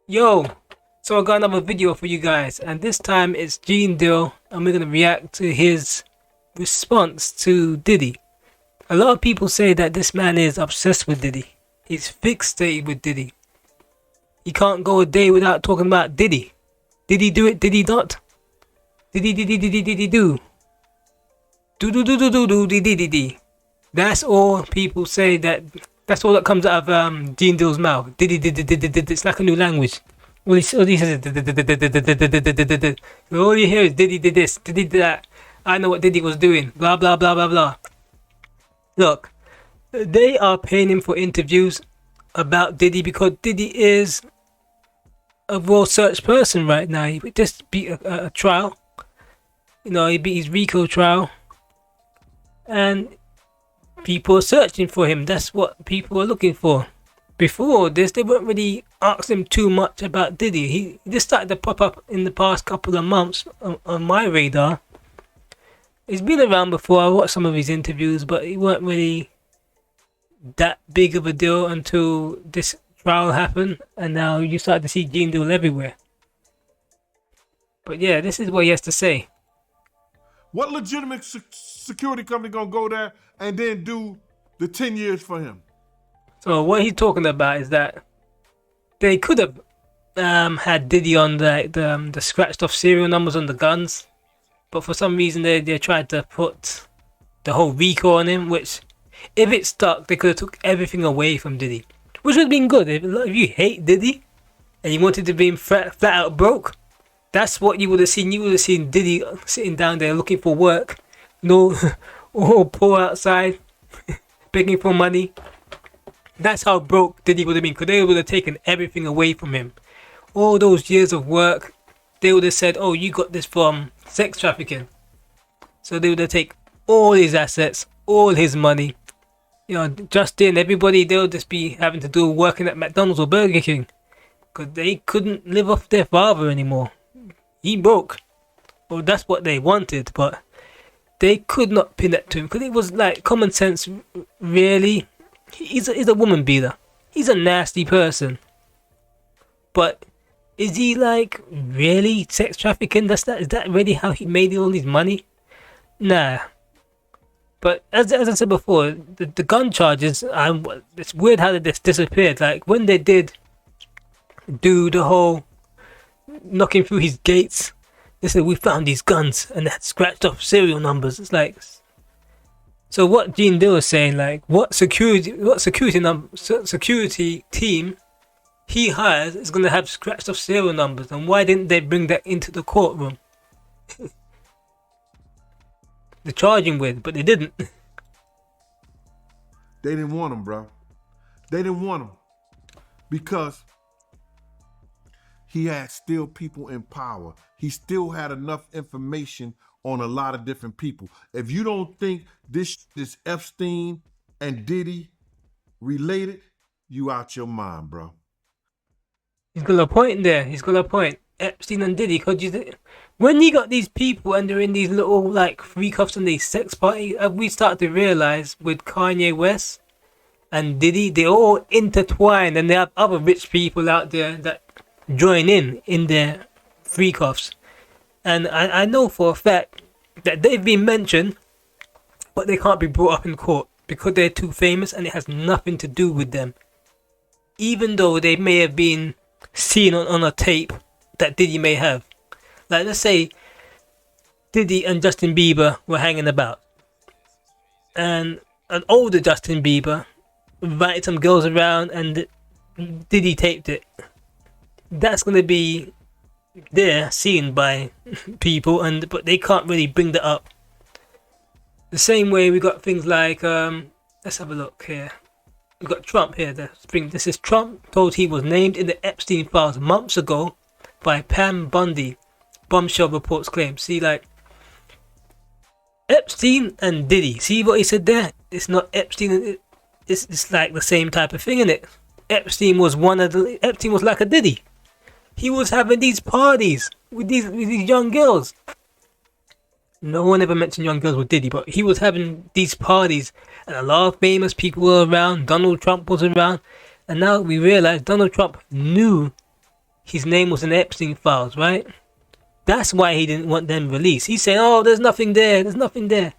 Yo, so I got another video for you guys, and this time it's Gene Dill, and we're gonna react to his response to Diddy. A lot of people say that this man is obsessed with Diddy. He's fixated with Diddy. He can't go a day without talking about Diddy. Did he do it? Did he not? Did he do? Do did. That's all people say. That's all that comes out of Gene Dill's mouth. Did. It's like a new language. All he says is all you hear is Diddy did this, Diddy did that. I know what Diddy was doing. Blah blah blah blah blah. Look, they are paying him for interviews about Diddy because Diddy is a raw search person right now. He just beat a trial. You know, he beat his RICO trial, and people are searching for him. That's what people are looking for. Before this, they weren't really asking him too much about Diddy. He just started to pop up in the past couple of months on my radar. He's been around before. I watched some of his interviews, but he weren't really that big of a deal until this trial happened, and now you start to see Gene Deal everywhere. But yeah, this is what he has to say. What legitimate security company gonna go there and then do the 10 years for him? So what he's talking about is that they could have had Diddy on the scratched off serial numbers on the guns, but for some reason they tried to put the whole RICO on him, which if it stuck, they could have took everything away from Diddy, which would have been good. If you hate Diddy and you wanted to be flat out broke, that's what you would have seen. You would have seen Diddy sitting down there looking for work, no, all poor outside, begging for money. That's how broke Diddy would have been, because they would have taken everything away from him. All those years of work, they would have said, oh, you got this from sex trafficking. So they would have taken all his assets, all his money. You know, Justin, everybody, they'll just be having to do working at McDonald's or Burger King, because they couldn't live off their father anymore. He broke. Well, that's what they wanted, but they could not pin that to him, because it was like common sense, really. He's a woman beater. He's a nasty person. But is he like really sex trafficking? Is that really how he made all his money? Nah. But as I said before, the gun charges, it's weird how they just disappeared. Like when they did do the whole knocking through his gates, they said we found these guns and they had scratched off serial numbers. It's like, so what Gene Dill is saying, like what security team he hires is going to have scratched off serial numbers, and why didn't they bring that into the courtroom? They're charging with, but they didn't. They didn't want him, bro. They didn't want him because he had still people in power. He still had enough information on a lot of different people. If you don't think this Epstein and Diddy related, you out your mind, bro. He's got a point there. He's got a point. Epstein and Diddy, when you got these people and they're in these little like free cuffs and these sex parties, we start to realize with Kanye West and Diddy, they're all intertwined, and they have other rich people out there that join in their free cuffs. And I know for a fact that they've been mentioned, but they can't be brought up in court because they're too famous and it has nothing to do with them. Even though they may have been seen on a tape that Diddy may have. Like let's say Diddy and Justin Bieber were hanging about, and an older Justin Bieber invited some girls around and Diddy taped it. That's going to be there seen by people, but they can't really bring that up. The same way we got things like let's have a look here. We got Trump here. This is Trump told he was named in the Epstein files months ago by Pam Bundy. Bombshell reports claim. See, like Epstein and Diddy. See what he said there? It's not Epstein. It's like the same type of thing, isn't it? Epstein was like a Diddy. He was having these parties with these young girls. No one ever mentioned young girls with Diddy, but he was having these parties and a lot of famous people were around. Donald Trump was around, and now we realize Donald Trump knew his name was in the Epstein files, right? That's why he didn't want them released. He's saying, "Oh, there's nothing there. There's nothing there."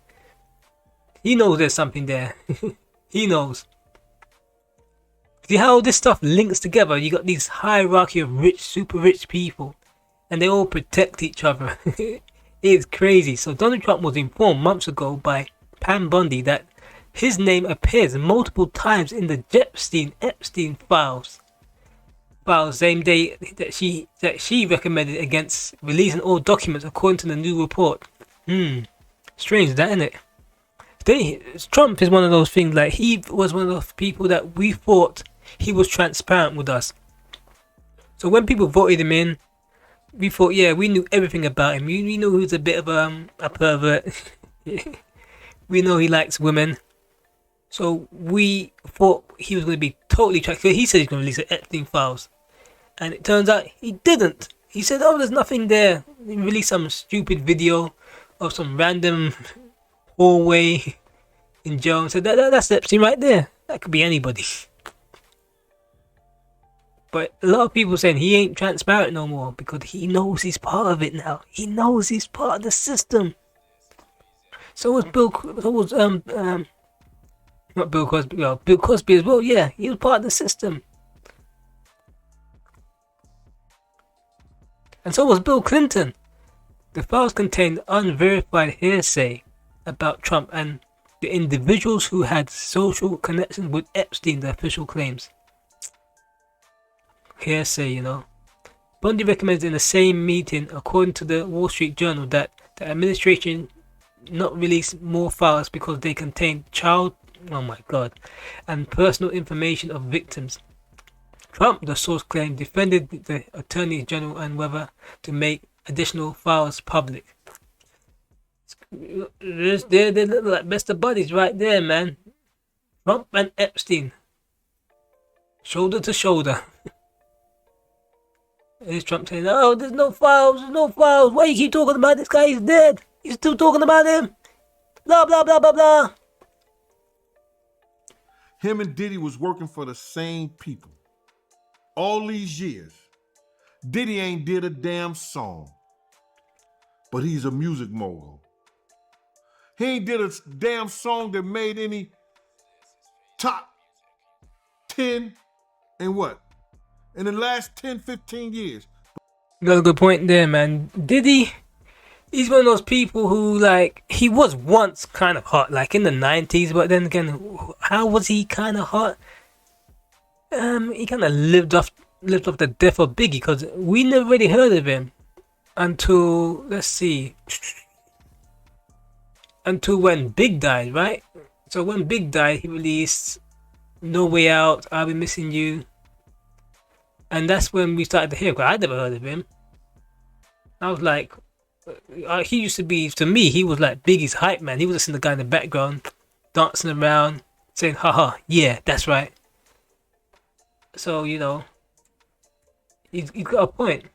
He knows there's something there. He knows. See how this stuff links together? You got these hierarchy of rich, super rich people, and they all protect each other. It's crazy. So Donald Trump was informed months ago by Pam Bondi that his name appears multiple times in the Epstein files. Same day that she recommended against releasing all documents according to the new report. Strange, that, isn't it? Trump is one of those things, like, he was one of those people that we thought he was transparent with us. So when people voted him in, we thought, yeah, we knew everything about him. We knew he was a bit of a pervert. We know he likes women. So we thought he was going to be totally transparent. He said he's going to release the Epstein files. And it turns out he didn't. He said, "Oh, there's nothing there." He released some stupid video of some random hallway in jail and said, that's Epstein right there. That could be anybody. But a lot of people saying he ain't transparent no more because he knows he's part of it now. He knows he's part of the system. So was not Bill Cosby. Well, Bill Cosby as well. Yeah, he was part of the system. And so was Bill Clinton. The files contained unverified hearsay about Trump and the individuals who had social connections with Epstein, the official claims. Hearsay, you know. Bundy recommends in the same meeting, according to the Wall Street Journal, that the administration not release more files because they contain and personal information of victims. Trump, the source claimed, defended the Attorney General and whether to make additional files public. They look like best of buddies right there, man. Trump and Epstein. Shoulder to shoulder. There's Trump saying, "Oh, there's no files. Why you keep talking about this guy? He's dead. You're still talking about him. Blah, blah, blah, blah, blah." Him and Diddy was working for the same people. All these years, Diddy ain't did a damn song, but he's a music mogul. He ain't did a damn song that made any top 10 in what? In the last 10, 15 years. You got a good point there, man. Diddy, he's one of those people who, like, he was once kind of hot, like in the 90s, but then again, how was he kind of hot? He kind of lived off the death of Biggie, because we never really heard of him until, let's see, until when Big died, right? So when Big died, he released No Way Out, I'll Be Missing You, and that's when we started to hear, because I never heard of him. I was like, he used to be, to me, he was like Biggie's hype man. He was just in the guy in the background, dancing around, saying, "Haha, yeah, that's right." So, you know, he's got a point.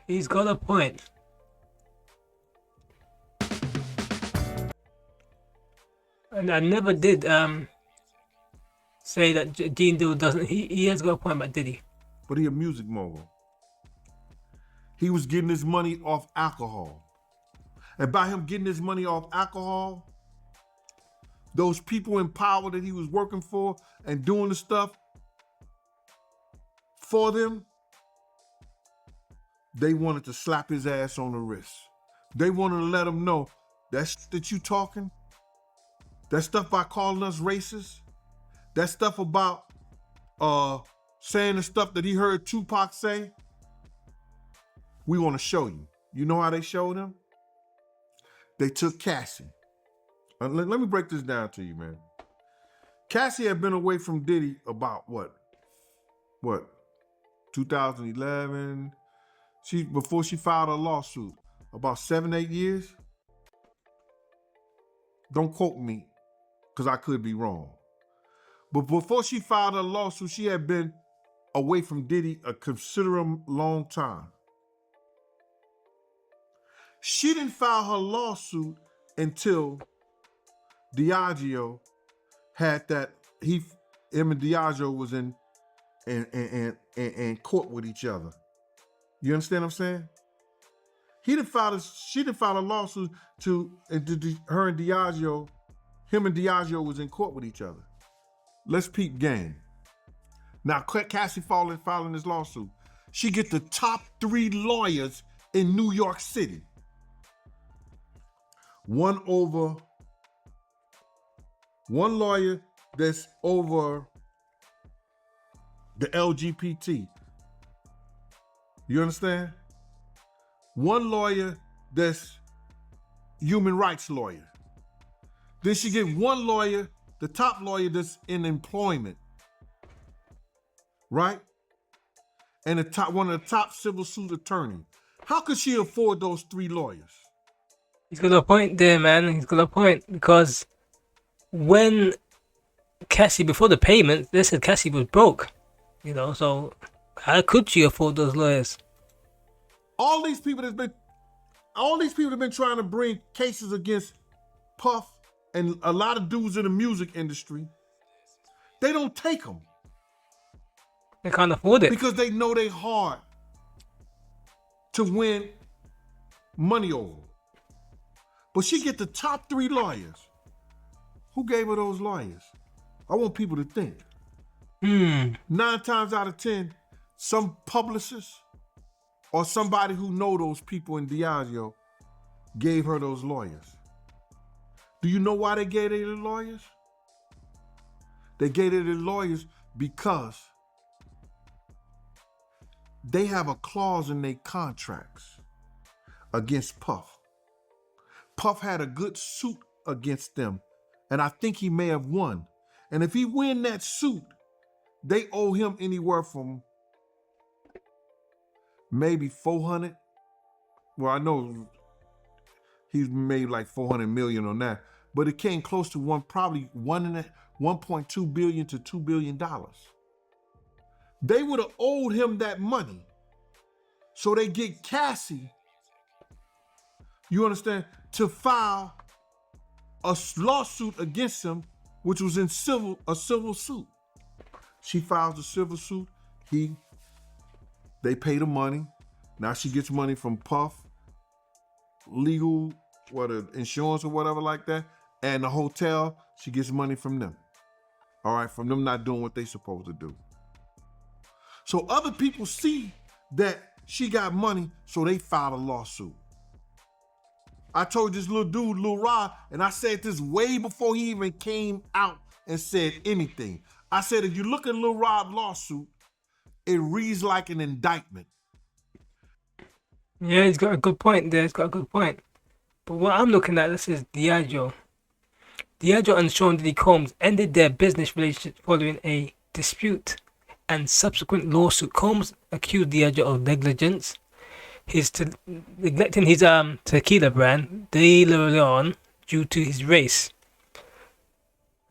He's got a point. And I never did say that Dean Dill doesn't. He has got a point about Diddy. But he a music mogul. He was getting his money off alcohol. And by him getting his money off alcohol, those people in power that he was working for and doing the stuff for them, they wanted to slap his ass on the wrist. They wanted to let him know that you talking, that stuff by calling us racist, that stuff about saying the stuff that he heard Tupac say, we want to show you. You know how they showed him? They took Cassie. Let me break this down to you, man. Cassie had been away from Diddy about what? 2011. Before she filed a lawsuit, about 7, 8 years. Don't quote me, because I could be wrong. But before she filed a lawsuit, she had been away from Diddy a considerable long time. She didn't file her lawsuit until Diageo had that him and Diageo was in court with each other. You understand what I'm saying? She didn't file a lawsuit to her and Diageo. Him and Diageo was in court with each other. Let's peep game. Now Cassie filing this lawsuit. She get the top 3 lawyers in New York City. One lawyer that's over the LGBT. You understand? One lawyer that's human rights lawyer. Then she get one lawyer, the top lawyer that's in employment. Right? And one of the top civil suit attorney. How could she afford those 3 lawyers? He's got a point there, man. He's got a point, because when Cassie, before the payment, they said Cassie was broke. You know, so how could she afford those lawyers? All these people have been trying to bring cases against Puff and a lot of dudes in the music industry. They don't take them. They can't afford it. Because they know they hard to win money over. But she get the top 3 lawyers. Who gave her those lawyers? I want people to think. 9 times out of 10, some publicist or somebody who know those people in Diageo gave her those lawyers. Do you know why they gave her the lawyers? They gave her the lawyers because they have a clause in their contracts against Puff. Puff had a good suit against them, and I think he may have won. And if he win that suit, they owe him anywhere from maybe 400. Well, I know he's made like 400 million on that, but it came close to $1.2 billion to $2 billion. They would have owed him that money. So they get Cassie, you understand, to file a lawsuit against him, which was in a civil suit. She files a civil suit. They pay the money. Now she gets money from Puff, legal, insurance or whatever like that, and the hotel. She gets money from them. All right, from them not doing what they supposed to do. So other people see that she got money, so they filed a lawsuit. I told this little dude, Lil Rod, and I said this way before he even came out and said anything. I said, if you look at Lil Rod's lawsuit, it reads like an indictment. Yeah, he's got a good point there. He's got a good point. But what I'm looking at, this is Diageo. Diageo and Sean Diddy Combs ended their business relationship following a dispute and subsequent lawsuit. Combs accused Diageo of negligence, neglecting his tequila brand, De Leon, due to his race.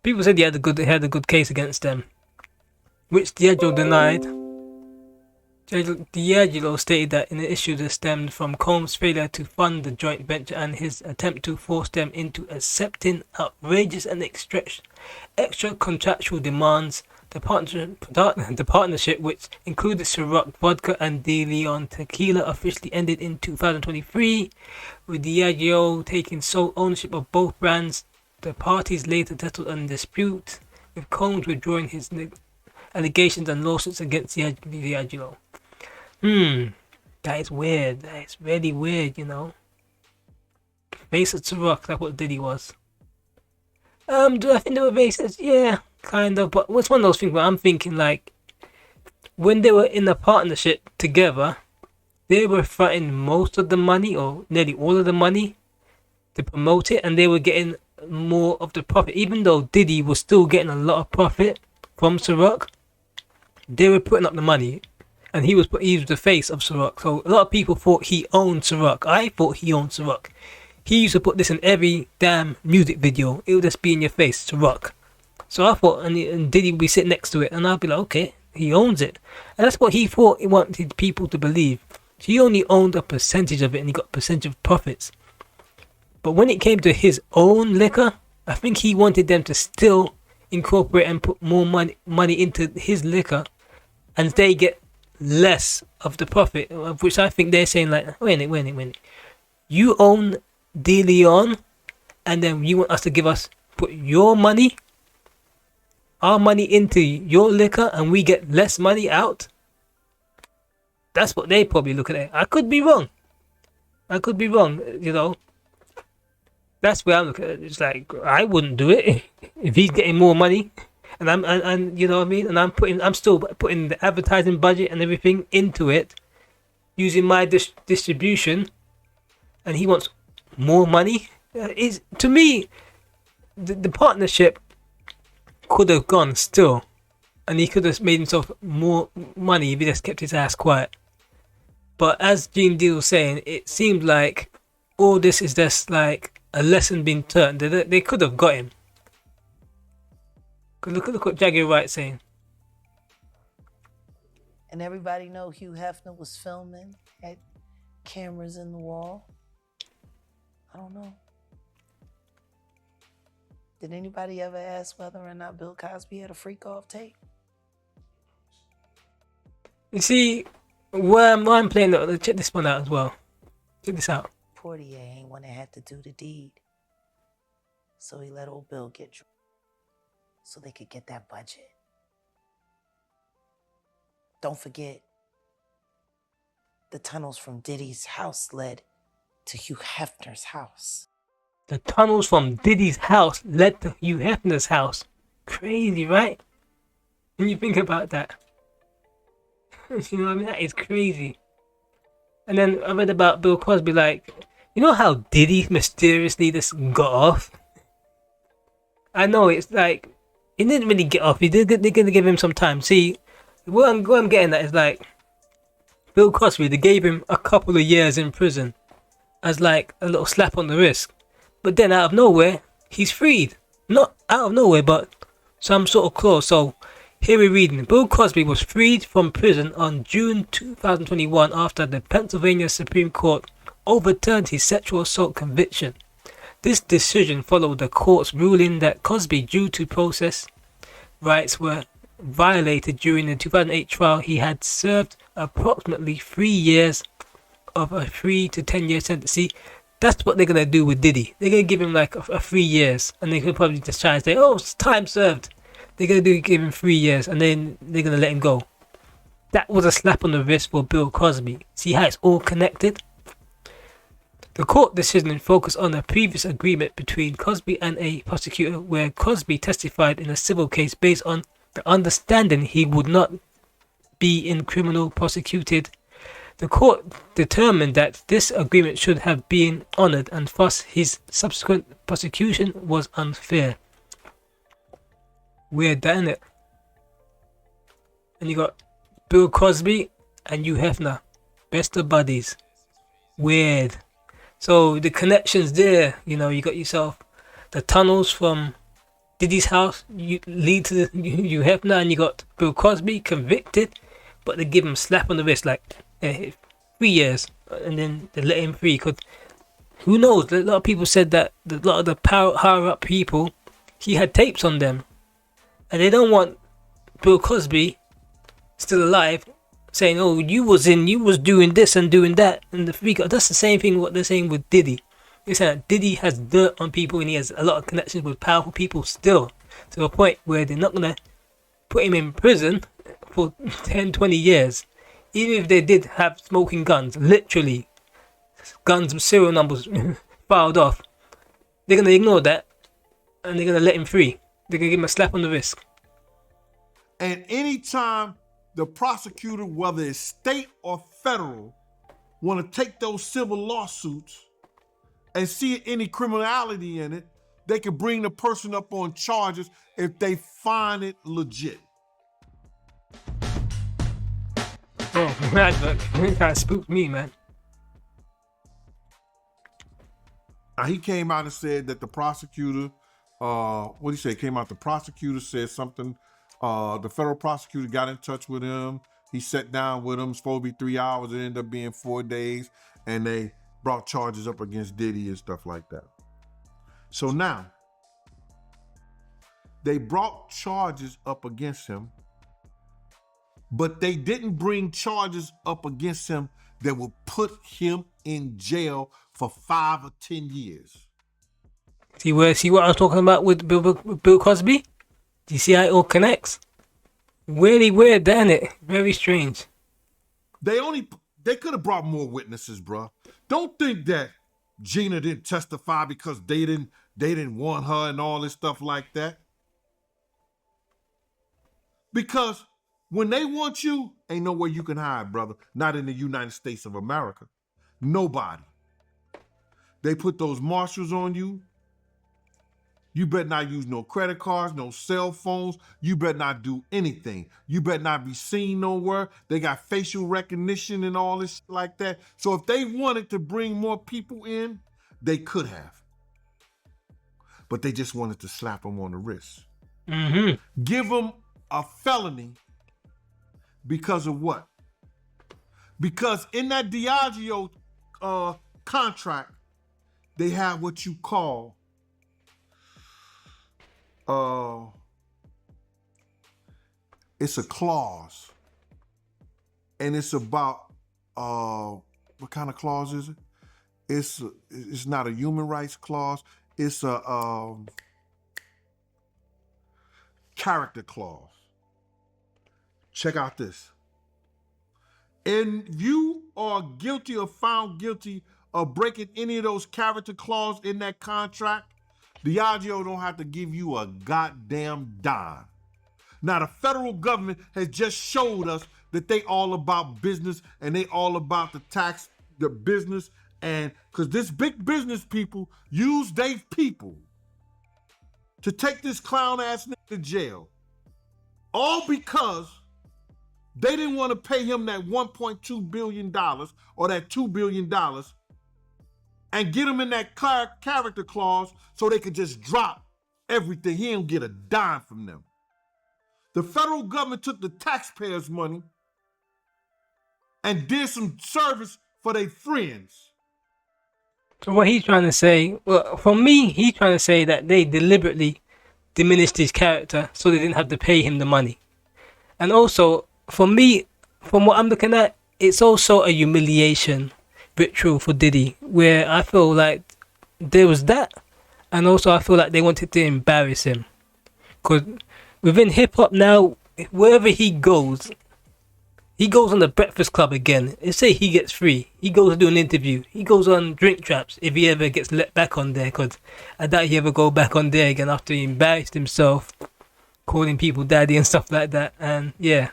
People said he had a good case against them, which Diageo denied. Diageo stated that an issue that stemmed from Combs' failure to fund the joint venture and his attempt to force them into accepting outrageous and extra contractual demands. The partnership, which included Ciroc vodka and De Leon tequila, officially ended in 2023, with Diageo taking sole ownership of both brands. The parties later settled a dispute, with Combs withdrawing his allegations and lawsuits against Diageo. That is weird. That is really weird, you know. Face of Ciroc, that's what Diddy was. Do I think they were racist? Yeah, kind of. But it's one of those things where I'm thinking, like, when they were in a partnership together, they were fronting most of the money, or nearly all of the money, to promote it, and they were getting more of the profit. Even though Diddy was still getting a lot of profit from Ciroc, they were putting up the money, and he was the face of Ciroc. So a lot of people thought he owned Ciroc. I thought he owned Ciroc. He used to put this in every damn music video. It would just be in your face, Ciroc. So I thought, and Diddy would be sitting next to it, and I'd be like, okay, he owns it. And that's what he thought he wanted people to believe. He only owned a percentage of it, and he got a percentage of profits. But when it came to his own liquor, I think he wanted them to still incorporate and put more money into his liquor, and they get less of the profit. Of which I think they're saying like, wait a minute. You own De Leon, and then you want us to put your money, our money into your liquor, and we get less money out. That's what they probably look at it. I could be wrong. You know. That's where I'm looking at it. It's like I wouldn't do it if he's getting more money, and and you know what I mean. And I'm still putting the advertising budget and everything into it, using my distribution, and he wants more money. Is to me, the partnership could have gone still, and he could have made himself more money if he just kept his ass quiet. But as Gene Deal was saying, it seemed like all this is just like a lesson being taught. They could have got him. Look what Jagger Wright's saying. And everybody know Hugh Hefner was filming, had cameras in the wall. I don't know. Did anybody ever ask whether or not Bill Cosby had a freak off tape? You see, where I'm playing, check this one out as well. Check this out. Portier ain't one that had to do the deed. So he let old Bill get drunk so they could get that budget. Don't forget, the tunnels from Diddy's house led to Hugh Hefner's house. The tunnels from Diddy's house led to Hugh Hefner's house. Crazy, right? When you think about that. You know what I mean? That is crazy. And then I read about Bill Cosby, like, you know how Diddy mysteriously just got off? I know, it's like, he didn't really get off. They're going to give him some time. See, what I'm getting at is like, Bill Cosby, they gave him a couple of years in prison as like a little slap on the wrist. But then out of nowhere, he's freed. Not out of nowhere, but some sort of clause. So here we're reading, Bill Cosby was freed from prison on June 2021 after the Pennsylvania Supreme Court overturned his sexual assault conviction. This decision followed the court's ruling that Cosby, due to process rights, were violated during the 2008 trial. He had served approximately 3 years of a 3 to 10 year sentence. See, that's what they're going to do with Diddy. They're going to give him like a 3 years, and they could probably just try and say, oh, it's time served. They're going to give him 3 years, and then they're going to let him go. That was a slap on the wrist for Bill Cosby. See how it's all connected? The court decision focused on a previous agreement between Cosby and a prosecutor where Cosby testified in a civil case based on the understanding he would not be in criminal prosecuted. The court determined that this agreement should have been honored, and thus his subsequent prosecution was unfair. Weird, that, innit? And you got Bill Cosby and Hugh Hefner, best of buddies. Weird. So the connections there, you know, you got yourself the tunnels from Diddy's house you lead to Hugh Hefner, and you got Bill Cosby convicted, but they give him a slap on the wrist, like 3 years, and then they let him free. Cause who knows? A lot of people said that a lot of the higher up people, he had tapes on them, and they don't want Bill Cosby still alive saying, oh, you was doing this and doing that, and the freak. That's the same thing what they're saying with Diddy. They're saying that Diddy has dirt on people, and he has a lot of connections with powerful people still, to a point where they're not gonna put him in prison for 10, 20 years. Even if they did have smoking guns, literally guns with serial numbers filed off, they're gonna ignore that, and they're gonna let him free. They're gonna give him a slap on the wrist. And anytime the prosecutor, whether it's state or federal, want to take those civil lawsuits and see any criminality in it, they can bring the person up on charges if they find it legit. Oh, that kind of spooked me, man. Now, he came out and said that the prosecutor, what did he say? Came out, the prosecutor said something. The federal prosecutor got in touch with him. He sat down with him. It's supposed to be 3 hours. It ended up being 4 days. And they brought charges up against Diddy and stuff like that. So now, They brought charges up against him, but they didn't bring charges up against him that would put him in jail for 5 or 10 years. See what I was talking about with Bill Cosby? Do you see how it all connects? Really weird, damn it? Very strange. They could have brought more witnesses, bro. Don't think that Gina didn't testify because they didn't want her and all this stuff like that. Because when they want you, ain't nowhere you can hide, brother. Not in the United States of America. Nobody. They put those marshals on you. You better not use no credit cards, no cell phones. You better not do anything. You better not be seen nowhere. They got facial recognition and all this shit like that. So if they wanted to bring more people in, they could have. But they just wanted to slap them on the wrist. Mm-hmm. Give them a felony because of what? Because in that Diageo contract, they have what you call it's a clause, and it's about what kind of clause is it? It's not a human rights clause. It's a character clause. Check out this. And you are guilty or found guilty of breaking any of those character clauses in that contract, Diageo don't have to give you a goddamn dime. Now, the federal government has just showed us that they all about business and they all about the tax, the business, and because this big business people use they people to take this clown ass nigga to jail. All because they didn't want to pay him that $1.2 billion or that $2 billion and get him in that character clause so they could just drop everything. He don't get a dime from them. The federal government took the taxpayers' money and did some service for their friends. So what he's trying to say, well, for me, he's trying to say that they deliberately diminished his character so they didn't have to pay him the money. And also, for me, from what I'm looking at, it's also a humiliation ritual for Diddy, where I feel like there was that, and also I feel like they wanted to embarrass him. Because within hip-hop now, wherever he goes on the Breakfast Club again. Let's say he gets free. He goes to do an interview. He goes on Drink Traps if he ever gets let back on there, because I doubt he ever go back on there again after he embarrassed himself, calling people daddy and stuff like that. And yeah,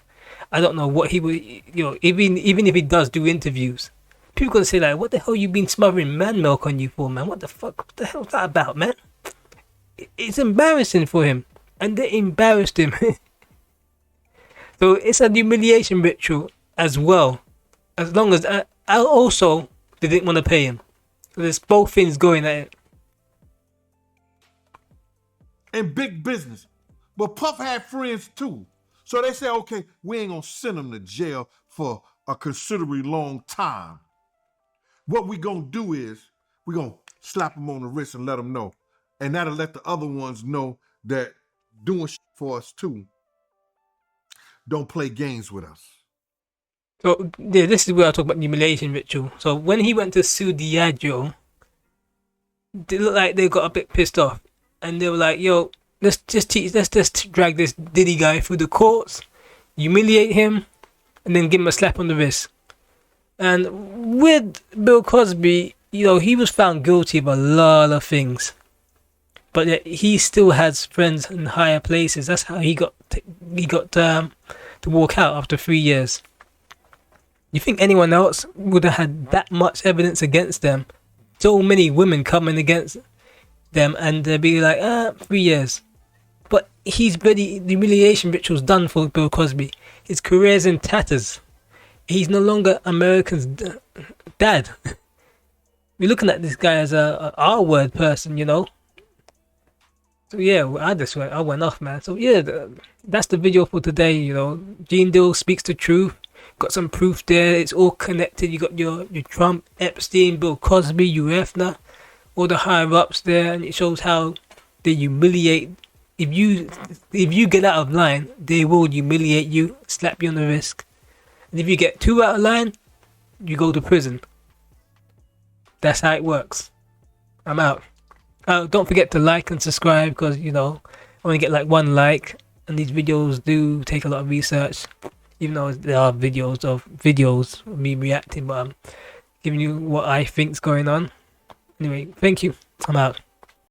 I don't know what he would, even if he does do interviews, people gonna say like, what the hell you been smothering man milk on you for, man? What the fuck? What the hell's that about, man? It's embarrassing for him. And they embarrassed him. So it's a humiliation ritual as well. As long as they didn't want to pay him. So there's both things going at it. And big business. But Puff had friends too. So they said, okay, we ain't gonna send him to jail for a considerably long time. What we gonna do is, we gonna slap him on the wrist and let him know. And that'll let the other ones know that doing shit for us too. Don't play games with us. So yeah, this is where I talk about the humiliation ritual. So when he went to sue Diageo, they looked like they got a bit pissed off, and they were like, "Yo, let's just drag this Diddy guy through the courts, humiliate him, and then give him a slap on the wrist." And with Bill Cosby, he was found guilty of a lot of things, but yet he still has friends in higher places. That's how he got to walk out after 3 years. You think anyone else would have had that much evidence against them? So many women coming against them, and they'd be like, 3 years. But he's ready. The humiliation ritual's done for Bill Cosby. His career's in tatters. He's no longer America's dad. We're looking at this guy as a R-word person, So yeah, I went off, man. So yeah, that's the video for today. Gene Deal speaks the truth. Got some proof there. It's all connected. You got your Trump, Epstein, Bill Cosby, UFNA, all the higher ups there, and it shows how they humiliate if you get out of line, they will humiliate you, slap you on the wrist. And if you get too out of line, you go to prison. That's how it works. I'm out. Don't forget to like and subscribe because, you know, I only get like 1 like. And these videos do take a lot of research. Even though there are videos of me reacting, but I'm giving you what I think's going on. Anyway, thank you. I'm out.